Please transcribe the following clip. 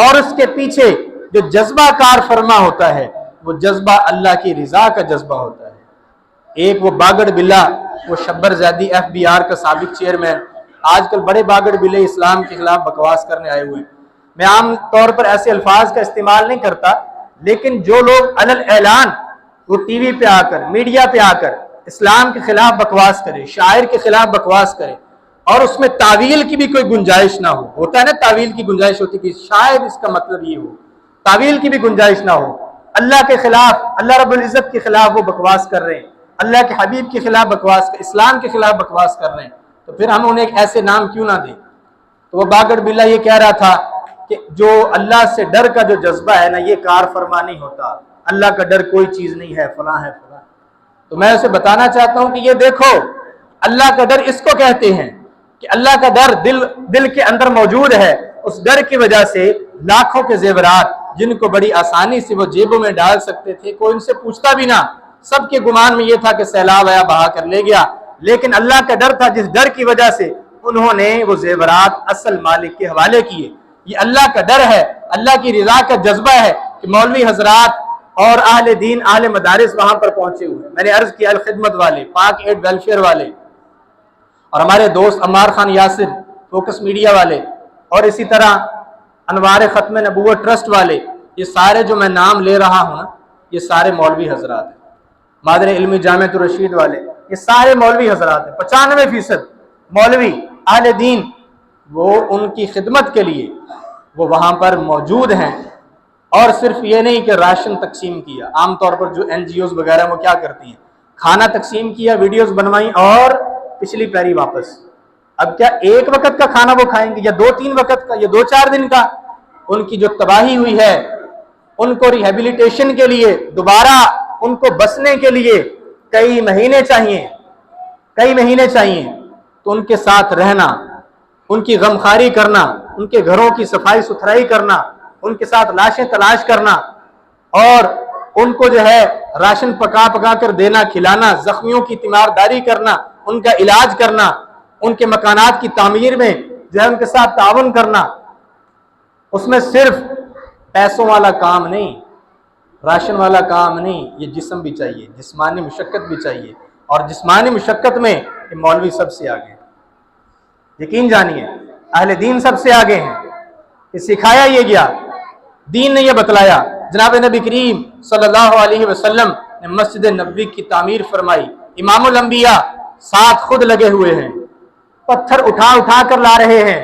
اور اس کے پیچھے جو جذبہ کار فرما ہوتا ہے وہ جذبہ اللہ کی رضا کا جذبہ ہوتا ہے۔ ایک وہ باگڑ بلا، وہ شبر زیدی FBR کا سابق چیئرمین، آج کل بڑے باگڑ بلے اسلام کے خلاف بکواس کرنے آئے ہوئے ہیں۔ میں عام طور پر ایسے الفاظ کا استعمال نہیں کرتا، لیکن جو لوگ علل اعلان وہ ٹی وی پہ آ کر، میڈیا پہ آ کر اسلام کے خلاف بکواس کرے، شاعر کے خلاف بکواس کرے، اور اس میں تعویل کی بھی کوئی گنجائش نہ ہو، ہوتا ہے نا تعویل کی گنجائش ہوتی کہ شاید اس کا مطلب یہ ہو، تعویل کی بھی گنجائش نہ ہو، اللہ کے خلاف، اللہ رب العزت کے خلاف وہ بکواس کر رہے ہیں، اللہ کے حبیب کے خلاف بکواس، اسلام کے خلاف بکواس کر رہے ہیں، تو پھر ہم انہیں ایک ایسے نام کیوں نہ دیں؟ تو وہ باگڑ بلا یہ کہہ رہا تھا کہ جو اللہ سے ڈر کا جو جذبہ ہے نا، یہ کار فرما نہیں ہوتا، اللہ کا ڈر کوئی چیز نہیں ہے، فلاں ہے فلاں۔ تو میں اسے بتانا چاہتا ہوں کہ یہ دیکھو، اللہ کا ڈر اس کو کہتے ہیں کہ اللہ کا ڈر دل کے اندر موجود ہے، اس ڈر کی وجہ سے لاکھوں کے زیورات جن کو بڑی آسانی سے وہ جیبوں میں ڈال سکتے تھے، کوئی ان سے پوچھتا بھی نہ، سب کے گمان میں یہ تھا کہ سیلاب آیا بہا کر لے گیا، لیکن اللہ کا ڈر تھا، جس ڈر کی وجہ سے انہوں نے وہ زیورات اصل مالک کے حوالے کیے۔ یہ اللہ کا ڈر ہے، اللہ کی رضا کا جذبہ ہے کہ مولوی حضرات اور اہل دین، اہل مدارس وہاں پر پہنچے ہوئے۔ میں نے عرض کیا الخدمت والے، پاک ایڈ ویلفیئر والے، اور ہمارے دوست عمار خان یاسر فوکس میڈیا والے، اور اسی طرح انوار ختم نبوت ٹرسٹ والے، یہ سارے جو میں نام لے رہا ہوں نا، یہ سارے مولوی حضرات ہیں۔ مادر علمی جامعۃ الرشید والے، یہ سارے مولوی حضرات ہیں۔ 95% مولوی اہل دین وہ ان کی خدمت کے لیے وہ وہاں پر موجود ہیں۔ اور صرف یہ نہیں کہ راشن تقسیم کیا، عام طور پر جو NGOs وغیرہ وہ کیا کرتی ہیں، کھانا تقسیم کیا، ویڈیوز بنوائیں اور پچھلی پیری واپس۔ اب کیا ایک وقت کا کھانا وہ کھائیں گے یا 2-3 وقت کا یا 2-4 دن کا؟ ان کی جو تباہی ہوئی ہے، ان کو ریہیبلیٹیشن کے لیے، دوبارہ ان کو بسنے کے لیے کئی مہینے چاہیے، تو ان کے ساتھ رہنا، ان کی غمخواری کرنا، ان کے گھروں کی صفائی ستھرائی کرنا، ان کے ساتھ لاشیں تلاش کرنا، اور ان کو جو ہے راشن پکا کر دینا، کھلانا، زخمیوں کی تیمارداری کرنا، ان کا علاج کرنا، ان کے مکانات کی تعمیر میں جو ہے ان کے ساتھ تعاون کرنا، اس میں صرف پیسوں والا کام نہیں، راشن والا کام نہیں، یہ جسم بھی چاہیے، جسمانی مشقت بھی چاہیے، اور جسمانی مشقت میں یہ مولوی سب سے آگے ہیں۔ یقین جانیے اہل دین سب سے آگے ہیں۔ یہ سکھایا یہ گیا، دین نے یہ بتلایا۔ جناب نبی کریم صلی اللہ علیہ وسلم نے مسجد نبوی کی تعمیر فرمائی، امام الانبیاء ساتھ خود لگے ہوئے ہیں، پتھر اٹھا کر لا رہے ہیں،